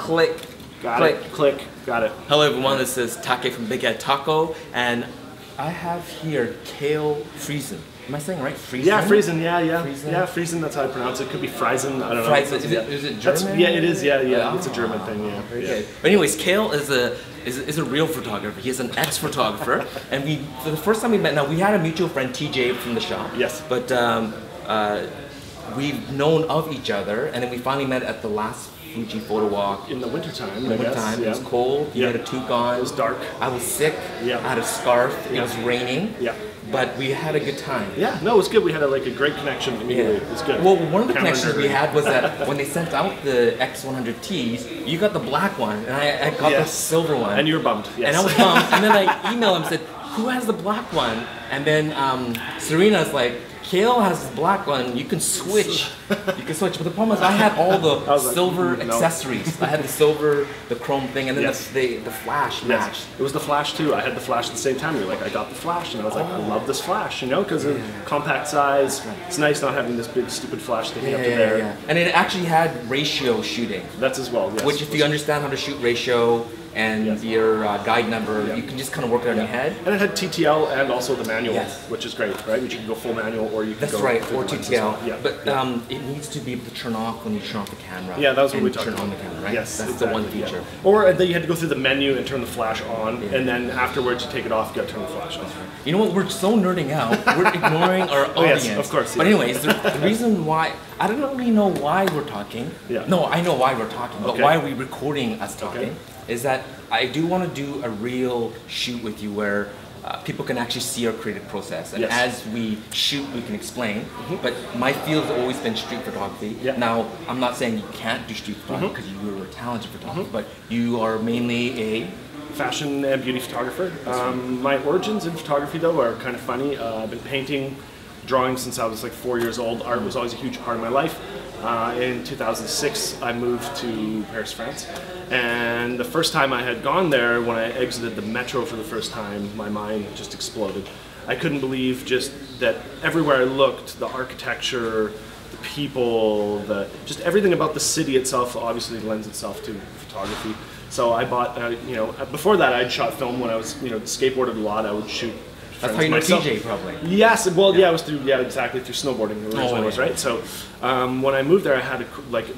click. Click. Got it. Hello everyone, this is Take from BIGHEADTACO, and I have here Kale Friesen. Am I saying right? Friesen? Yeah, Friesen. Yeah. Friesen? Yeah, Friesen. That's how I pronounce it. Could be Friesen. I don't know. Friesen. Is it German? Yeah, it is. Yeah. It's a German thing. Yeah. Very good. But anyways, Kale is a real photographer. He's an X photographer, and for the first time we met. Now we had a mutual friend, TJ, from the shop. Yes. But we've known of each other, and then we finally met at the last Fuji photo walk. In the wintertime. In the wintertime. It was cold. You had a toque on. It was dark. I was sick. Yeah. I had a scarf. It was raining. Yeah. But we had a good time. Yeah, no, it was good. We had a great connection immediately. It was good. Well, one of the connections we had was that when they sent out the X100Ts, you got the black one, and I got the silver one. And you were bummed, yes. And I was bummed, and then I emailed him and said, who has the black one? And then Serena's like, Kale has the black one, you can switch. You can switch. But the problem is I had all the silver accessories. I had the silver, the chrome thing, and then the flash matched. It was the flash too. I had the flash at the same time. You're like, I got the flash, and I was like, I love this flash, because of compact size. It's nice not having this big stupid flash sticking up to there. Yeah. And it actually had ratio shooting. That's as well, yes. Which if you understand how to shoot ratio, and your guide number, you can just kind of work it on your head. And it had TTL and also the manual, which is great, right? Which you can go full manual or you can go... That's right, or TTL. Well. Yeah. But it needs to be able to turn off when you turn off the camera. Yeah, that was what we talked about. Turn on the camera, right? Yes, that's the one feature. Or then you had to go through the menu and turn the flash on, and then afterwards you take it off, you got to turn the flash off. You know what, we're so nerding out, we're ignoring our audience. Yes, of course. But anyways, the reason why, I don't really know why we're talking. Yeah. No, I know why we're talking, but why are we recording us talking? Is that I do want to do a real shoot with you where people can actually see our creative process, and as we shoot we can explain, but my field has always been street photography. Now I'm not saying you can't do street photography because you are a talented photographer, but you are mainly a fashion and beauty photographer. My origins in photography though are kind of funny. I've been painting, drawing since I was like 4 years old. Art was always a huge part of my life. In 2006, I moved to Paris, France, and the first time I had gone there, when I exited the metro for the first time, my mind just exploded. I couldn't believe just that everywhere I looked, the architecture, the people, just everything about the city itself obviously lends itself to photography. So I bought, before that I'd shot film when I was, skateboarded a lot. I would shoot. That's how you know TJ, probably. Yes, well, it was through, exactly, through snowboarding originally was, right? So when I moved there, I had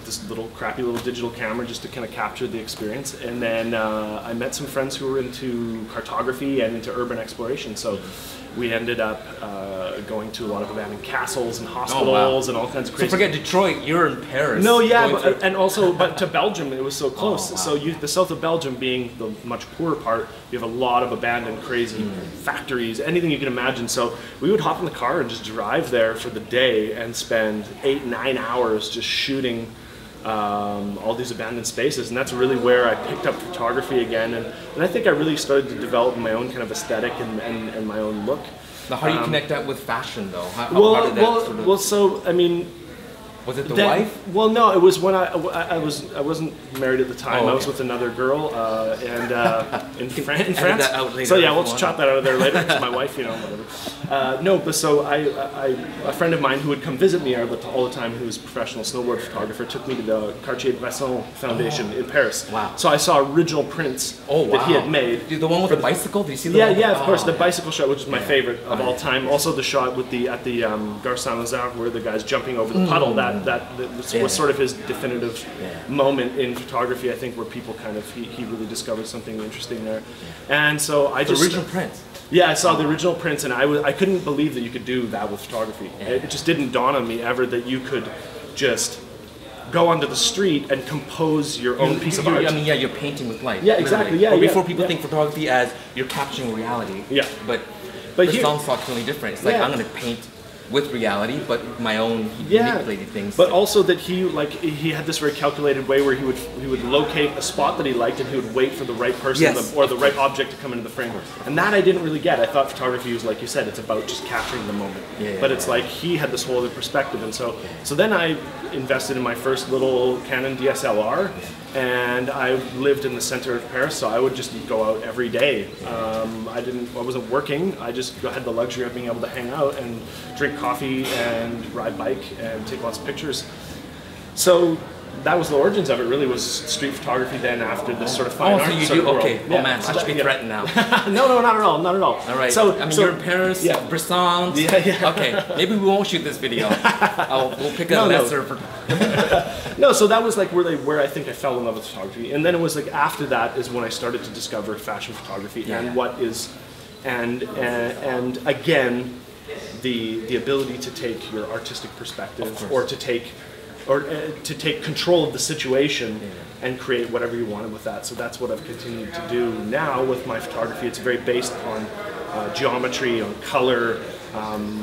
this little crappy little digital camera just to kind of capture the experience. And then I met some friends who were into cartography and into urban exploration. So we ended up going to a lot of abandoned castles and hospitals and all kinds of crazy. So forget Detroit, you're in Paris. No, but to Belgium, it was so close. So the south of Belgium being the much poorer part, you have a lot of abandoned, crazy factories, anything you can imagine. So we would hop in the car and just drive there for the day and spend 8-9 hours just shooting all these abandoned spaces, and that's really where I picked up photography again, and I think I really started to develop my own kind of aesthetic and my own look. Now, how do you connect that with fashion, though? How did that so I mean, was it the wife? Well, no, it was when I wasn't married at the time. I was with another girl, in France. So yeah, we'll chop that out of there later. It's my wife, whatever. No, but so a friend of mine who would come visit me all the time, who was a professional snowboard photographer, took me to the Cartier-Bresson Foundation in Paris. Wow. So I saw original prints that he had made. The one with the bicycle? Did you see the one? Yeah, of course. The bicycle shot, which is my favorite of all time. Also the shot with at the Gare Saint-Lazare, where the guy's jumping over the puddle. That was sort of his definitive moment in photography, I think, where people kind of, he really discovered something interesting there. And so I just... The original prints? Yeah, I saw the original prints, and I couldn't believe that you could do that with photography. It just didn't dawn on me ever that you could just go onto the street and compose your own piece of art. I mean, you're painting with light. Yeah, exactly, yeah. Or before people think photography as you're capturing reality. Yeah. But the song thought totally different. It's like, I'm going to paint with reality, but my own manipulated things. But also that he had this very calculated way where he would locate a spot that he liked, and he would wait for the right person or the right object to come into the frame. And that I didn't really get. I thought photography was, like you said, it's about just capturing the moment. But it's like he had this whole other perspective, and so then I invested in my first little Canon DSLR, and I lived in the center of Paris, so I would just go out every day. I wasn't working. I just had the luxury of being able to hang out and drink coffee and ride bike and take lots of pictures. So that was the origins of it. Really was street photography. Then after this sort of fine art. So you sort do of okay. world. Oh man, I should be threatened now. No, not at all, not at all. All right. So I mean, you're in Paris, Bresson. Okay, maybe we won't shoot this video. We'll pick a lesser. No, so that was like where I think I fell in love with photography, and then it was like after that is when I started to discover fashion photography and what is, and again, the ability to take your artistic perspective or to take control of the situation and create whatever you wanted with that. So that's what I've continued to do now with my photography. It's very based on geometry, on color.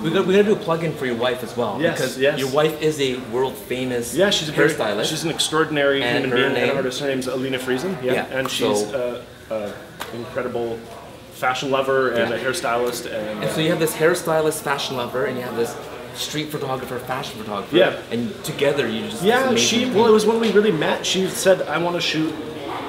We got to do a plug-in for your wife as well. Yes, because yes. your wife is a world famous she's a hairstylist. She's an extraordinary human being and artist. Her name's Alina Friesen. And she's an incredible fashion lover and a hairstylist. And so you have this hairstylist, fashion lover, and you have this street photographer, fashion photographer. Yeah. And together you just it was when we really met. She said, I want to shoot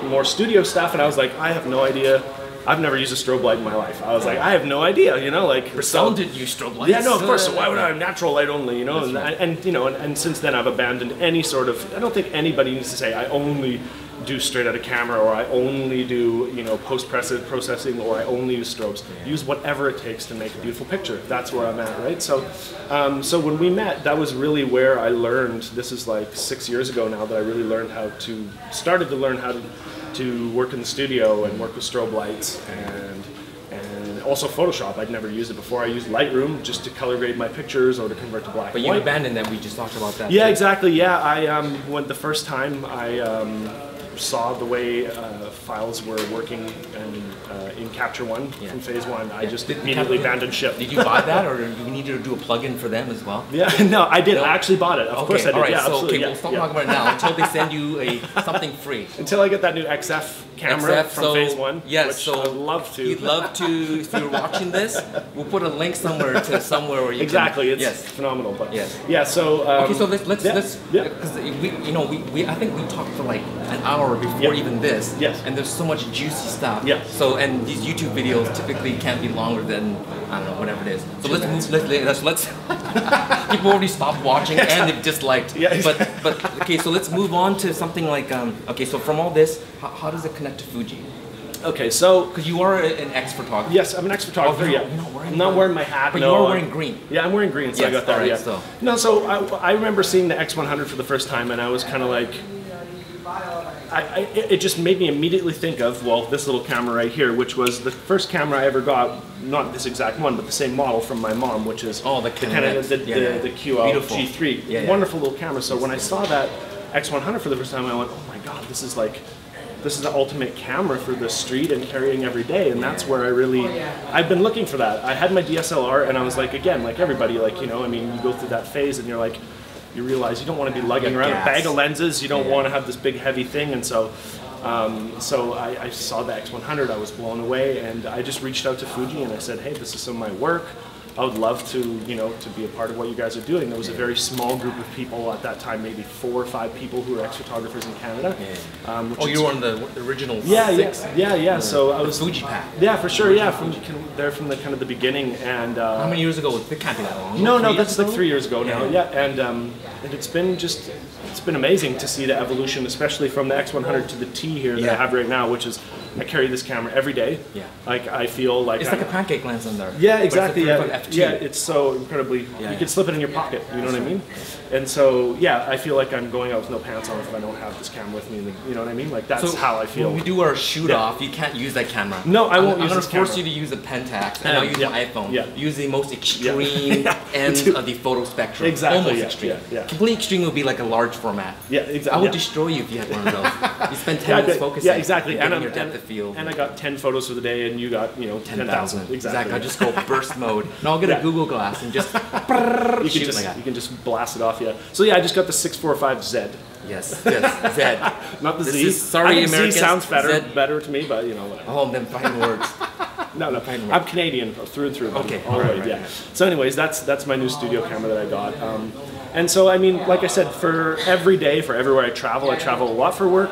more studio stuff, and I was like, I have no idea. I've never used a strobe light in my life. I was like, I have no idea, you know, like. Bresson did use strobe lights. Yeah, no, of course. So why would I have natural light only, you know? And since then I've abandoned any sort of. I don't think anybody needs to say I only do straight out of camera, or I only do, you know, post-processing, or I only use strobes. Use whatever it takes to make a beautiful picture. That's where I'm at, right? So, so when we met, that was really where I learned. This is like 6 years ago now that I really learned started to learn how to work in the studio and work with strobe lights and also Photoshop. I'd never used it before. I used Lightroom just to color grade my pictures or to convert to black and white. But you abandoned that. We just talked about that. Yeah, exactly. Yeah, I when the first time I saw the way files were working in Capture One from Phase One, I just immediately abandoned ship. Did you buy that, or did you need to do a plugin for them as well? Yeah, no, I did. No? I actually bought it. Of course I did. All right, yeah, so absolutely. we'll stop talking about it now until they send you something free. Until I get that new XF camera from Phase One. Yes, which so I'd love to. You'd love to. If you're watching this, we'll put a link somewhere where you exactly. Can, it's phenomenal. But yes. Yeah. So okay. So let's because we I think we talked for like an hour before even this. Yes. And there's so much juicy stuff. Yeah. So and these YouTube videos typically can't be longer than I don't know whatever it is. So let's people already stopped watching and they've disliked. Yeah. But okay. So let's move on to something like okay. So from all this, how does it connect to Fuji? Okay, so because you are an X photographer. Yes, I'm an X photographer. You're not wearing my hat. But you are wearing green. Yeah, I'm wearing green. So I got that. Right, yeah. No, so I remember seeing the X100 for the first time, and I was kind of like, it just made me immediately think of this little camera right here, which was the first camera I ever got. Not this exact one, but the same model from my mom, which is the QL G3. Yeah, wonderful little camera. So when I saw that X100 for the first time, I went, oh my god, this is the ultimate camera for the street and carrying every day, and that's where I've been looking for that. I had my DSLR, and I was like, again, like everybody, like, you know, I mean, you go through that phase, and you're like, you realize you don't want to be lugging around a bag of lenses, you don't want to have this big heavy thing, and so I saw the X100, I was blown away, and I just reached out to Fuji, and I said, hey, this is some of my work. I would love to, you know, to be a part of what you guys are doing. There was a very small group of people at that time, maybe 4 or 5 people who were X photographers in Canada. You were on the original 6? Yeah. So I was Fuji pack. Yeah, for sure. Yeah, they're from the kind of the beginning. And how many years ago? It can't be that long. No, that's like 3 years ago now. Yeah, and it's been amazing to see the evolution, especially from the X100 to the T here that I have right now, which is I carry this camera every day. Yeah. Like I feel like it's like a pancake lens in there. Yeah, exactly. F2. Yeah, it's so incredibly. You can slip it in your pocket. You know what I mean? And so I feel like I'm going out with no pants on if I don't have this camera with me. You know what I mean? Like that's how I feel. When we do our shoot off, you can't use that camera. No, I won't. I'm going to force you to use a Pentax, and I'll use my iPhone. Yeah. Use the most extreme end of the photo spectrum. Exactly. Almost extreme. Complete extreme would be like a large format. Yeah, exactly. I would destroy you if you had one of those. You spend 10 minutes focusing. Yeah, exactly. And your depth of field. And I got 10 photos for the day, and you got 10,000. Exactly. I just go burst mode. No, I'll get a Google Glass and just you can just blast it off. Yeah. So I just got the 645Z. Yes, Z. Not the Z. Sorry, Americans. Z sounds better to me, but whatever. Oh, then find words. No, I'm Canadian through and through. Okay. All right. Yeah. So, anyways, that's my new studio camera that I got. And so, I mean, like I said, for every day, for everywhere I travel a lot for work.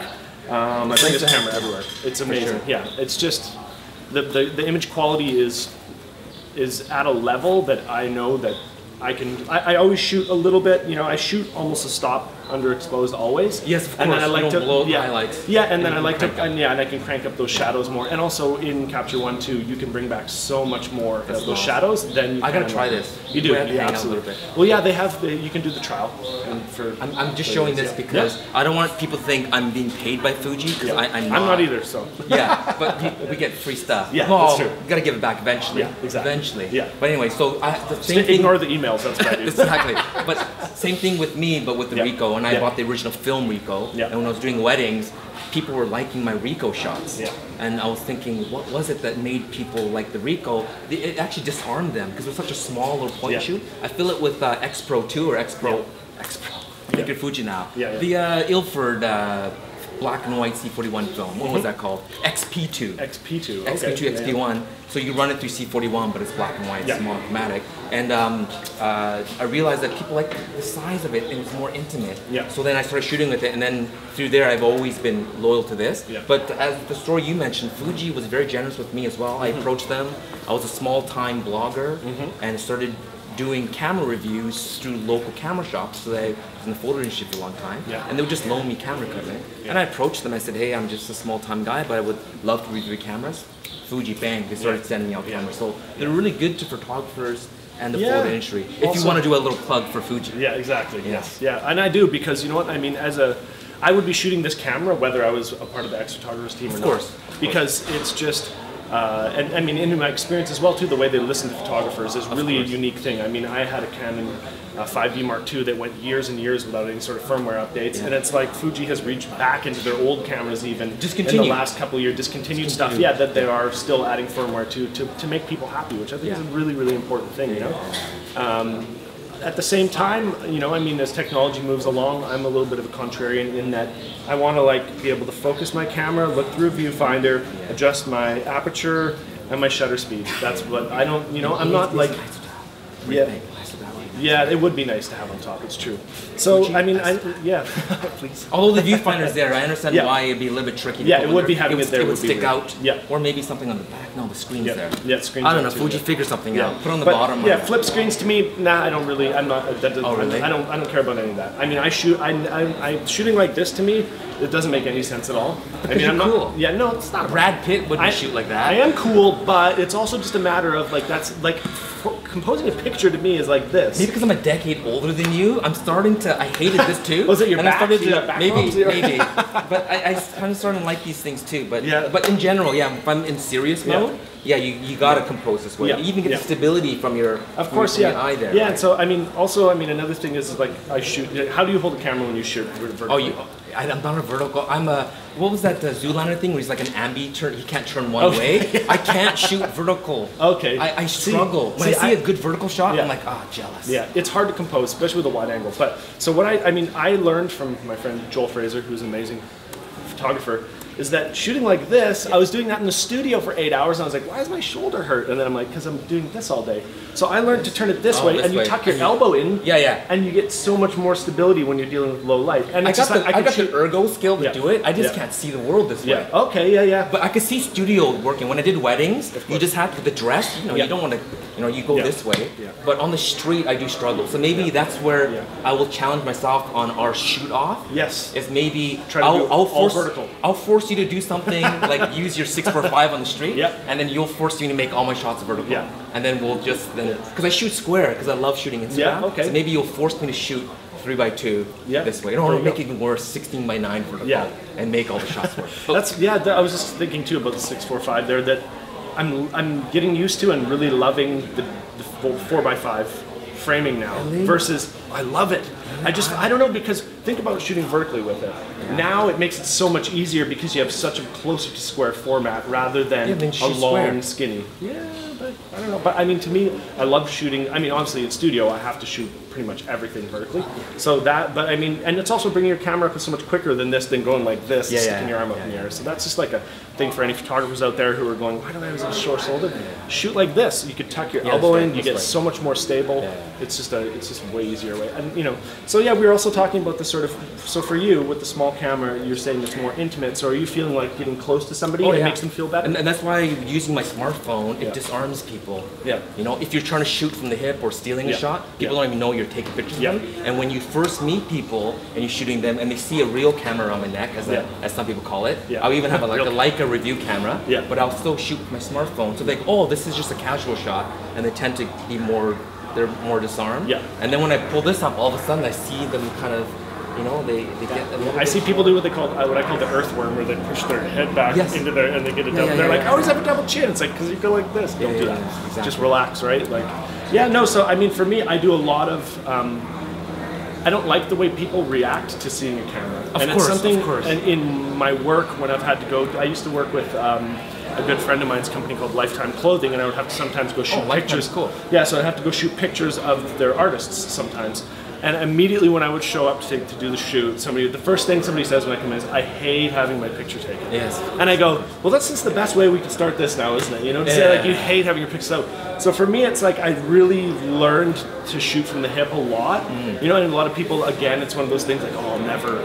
I bring this camera everywhere. It's amazing. Sure. Yeah. It's just the image quality is at a level that I know that I always shoot a little bit. I shoot almost a stop underexposed always. Yes, of course. And then I like to blow highlights. Yeah, and then I like to, and I can crank up those shadows more. And also in Capture One too, you can bring back so much more of those shadows. Then I gotta try this. You do, yeah, absolutely. Well, yeah, they have. You can do the trial. And I'm just showing this because I don't want people to think I'm being paid by Fuji, because I'm not either. So yeah, but we get free stuff. Yeah, that's true. You gotta give it back eventually. Yeah, exactly. Eventually. Yeah. But anyway, so the same thing. Ignore the emails. That's what I do. Exactly. But same thing with me, but with the Ricoh. And I bought the original film Ricoh. Yeah. And when I was doing weddings, people were liking my Ricoh shots. Yeah. And I was thinking, what was it that made people like the Ricoh? It actually disarmed them because it was such a small little point shoot. I fill it with X Pro 2 or X Pro. X Pro. Look at Fuji now. The Ilford black and white C41 film. What was that called? XP2. XP2. XP2, XP1. So you run it through C41, but it's black and white, it's monochromatic. And I realized that people like the size of it, and it's more intimate. Yeah. So then I started shooting with it, and then through there I've always been loyal to this. Yeah. But as the story you mentioned, Fuji was very generous with me as well. I approached them. I was a small-time blogger and started doing camera reviews through local camera shops. So I was in the photo industry for a long time, and they would just loan me camera equipment. And I approached them. I said, "Hey, I'm just a small-time guy, but I would love to review cameras." Fuji, bang! They started sending me out cameras. So they're really good to photographers and the photo industry. If you want to do a little plug for Fuji. Yeah, exactly. Yes. Yeah, and I do, because you know what I mean. I would be shooting this camera whether I was a part of the X Photographers team or not. Because it's just. And I mean, in my experience as well too, the way they listen to photographers is really a unique thing. I mean, I had a Canon 5D Mark II that went years and years without any sort of firmware updates, and it's like Fuji has reached back into their old cameras even in the last couple of years, discontinued stuff, that they are still adding firmware to make people happy, which I think is a really, really important thing, you know? At the same time, you know, I mean, as technology moves along, I'm a little bit of a contrarian in that I want to like be able to focus my camera, look through a viewfinder, adjust my aperture and my shutter speed. That's what I don't, you know, I'm not like, yeah, it would be nice to have on top. It's true. So I mean, please. Although the viewfinder's there, I understand why it'd be a little bit tricky. Yeah, it would be having it there. It would stick out. Yeah. Or maybe something on the back. No, the screen's there. Yeah, screen's I don't know. too, Fuji figure something out. Put it on the bottom. Yeah, flip screens to me. Nah, I don't really. I'm not. Really? I don't care about any of that. I mean, I shoot. I shooting like this to me. It doesn't make any sense at all. Because I mean, I'm cool. Yeah, no, it's not. Brad Pitt wouldn't shoot like that. I am cool, but it's also just a matter of like that's like composing a picture to me is like this. Maybe because I'm a decade older than you, I'm starting to. I hated this too. Was it your back? Maybe. But I kind of starting to like these things too. But But in general, if I'm in serious mode, you gotta compose this way. You even get the stability from your your eye there. Yeah, and so I mean, also another thing is like I shoot. How do you hold a camera when you shoot vertically? I'm not a vertical. I'm a. What was that Zoolander thing where he's like an ambi turn? He can't turn one way. I can't shoot vertical. Okay. I struggle when I see a good vertical shot. I'm like, jealous. Yeah, it's hard to compose, especially with a wide angle. But so what I learned from my friend Joel Fraser, who's an amazing photographer, is that shooting like this, I was doing that in the studio for 8 hours, and I was like, why is my shoulder hurt? And then I'm like, because I'm doing this all day. So I learned to turn it this way, and you tuck your elbow in, and you get so much more stability when you're dealing with low light. And I got the ergo skill to do it. I just can't see the world this way. Okay, But I could see studio working. When I did weddings, you just had to, the dress, you don't want to, you go this way. But on the street, I do struggle. So maybe that's where I will challenge myself on our shoot off. Yes. Is maybe vertical. I'll force you to do something like use your 645 on the street, and then you'll force me to make all my shots vertical. And then we'll just because I shoot square because I love shooting Instagram. So maybe you'll force me to shoot 3x2 this way. I don't want to make it even worse, 16x9 vertical, and make all the shots work. I was just thinking too about the 645 there that I'm getting used to and really loving the 4x5 framing now versus I love it. I don't know, because think about shooting vertically with it. Now it makes it so much easier because you have such a closer to square format rather than a long skinny. Yeah, but I don't know. But I mean, to me, I love shooting. I mean, obviously in studio, I have to shoot pretty much everything vertically. So that, but I mean, and it's also bringing your camera up so much quicker than going like this, sticking your arm up in the air. So that's just like a thing for any photographers out there who are going, why do I have so short-shouldered? Shoot like this. You could tuck your elbow in. You get so much more stable. It's just a way easier way. And so we were also talking about the sort of, so for you with the small camera, you're saying it's more intimate. So are you feeling like getting close to somebody and it makes them feel better? And that's why using my smartphone, it disarms disarms people. Yeah. You know, if you're trying to shoot from the hip or stealing a shot, people don't even know you're taking pictures of them. And when you first meet people and you're shooting them and they see a real camera around my neck, as some people call it, I'll even have a Leica review camera, but I'll still shoot with my smartphone. So they go, oh, this is just a casual shot, and they tend to be they're more disarmed. And then when I pull this up, all of a sudden I see them kind of, you know, they get a little I see people do what I call the earthworm, where they push their head back into their, and they get a double. They're like, I always have a double chin. It's like, because you go like this. Don't do that. Exactly. Just relax, right? Like, so I mean, for me, I do a lot of. I don't like the way people react to seeing a camera, It's something. And in my work, when I've had to go, I used to work with. A good friend of mine's company called Lifetime Clothing, and I would have to sometimes go shoot pictures. Cool. Yeah, so I'd have to go shoot pictures of their artists sometimes. And immediately when I would show up to do the shoot, the first thing somebody says when I come in is, I hate having my picture taken. Yes. And I go, well, that's just the best way we can start this now, isn't it? You know, to say like you hate having your pictures out. So for me, it's like I really learned to shoot from the hip a lot. You know, and a lot of people, again, it's one of those things like, oh, I'll never,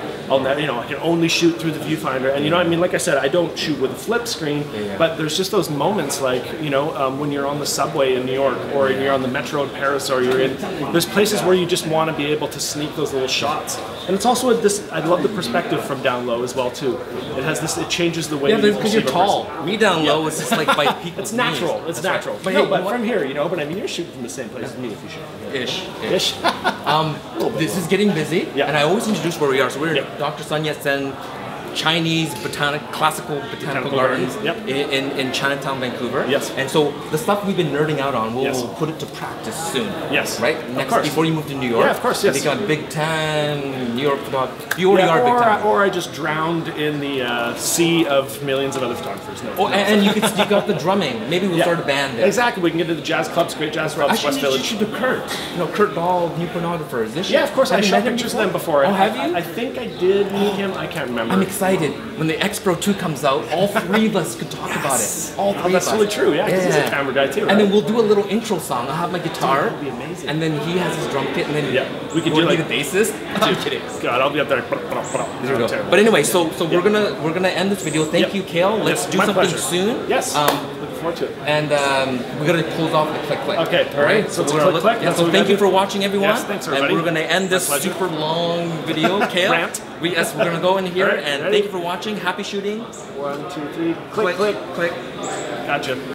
you know, I can only shoot through the viewfinder. And you know, I mean, like I said, I don't shoot with a flip screen, but there's just those moments like, you know, when you're on the subway in New York, or you're on the metro in Paris, or there's places where you just want to be able to sneak those little shots. And it's also I love the perspective from down low as well too. It has this, it changes the way you because you're tall. Me down low is just like by people. It's natural. It's natural. But, but from here, you know, but I mean, you're shooting from the same place as me if you shoot from here. Ish. This is getting busy, and I always introduce where we are. So we're at Dr. Sun Yat-sen Chinese classical botanical gardens in Chinatown, Vancouver. Yes. And so the stuff we've been nerding out on, we'll put it to practice soon. Yes. Right? Before you move to New York. Yeah, of course, yes. Become a Big Ten, New York photographer. You already are Big Ten. Or I just drowned in the sea of millions of other photographers. And you got the drumming. Maybe we'll start a band there. Exactly. We can get to the jazz clubs, great jazz clubs, West Village. You should do Kurt. You know, Kurt Ball, new pornographer. Is this? Yeah, of course. I shot pictures of them before. Oh, have you? I think I did meet him. I can't remember. I'm excited. When the X Pro 2 comes out, all three of us could talk about it. All three of us. That's totally true, because he's a camera guy too. Right? And then we'll do a little intro song. I'll have my guitar. That'd be amazing. And then he has his drum kit, and then we could do be the bassist. I'm kidding. God, I'll be up there. There we go. But anyway, so we're gonna end this video. Thank you, Kale. Let's do something soon. Yes. Looking forward to it. And we're gonna close off the click. Okay. All right. So click. So thank you for watching, everyone. Yes, thanks everybody. And we're gonna end this super long video, Kale. Rant. We're gonna go in here and thank you for watching. Happy shooting. 1, 2, 3. Click. Click. Gotcha.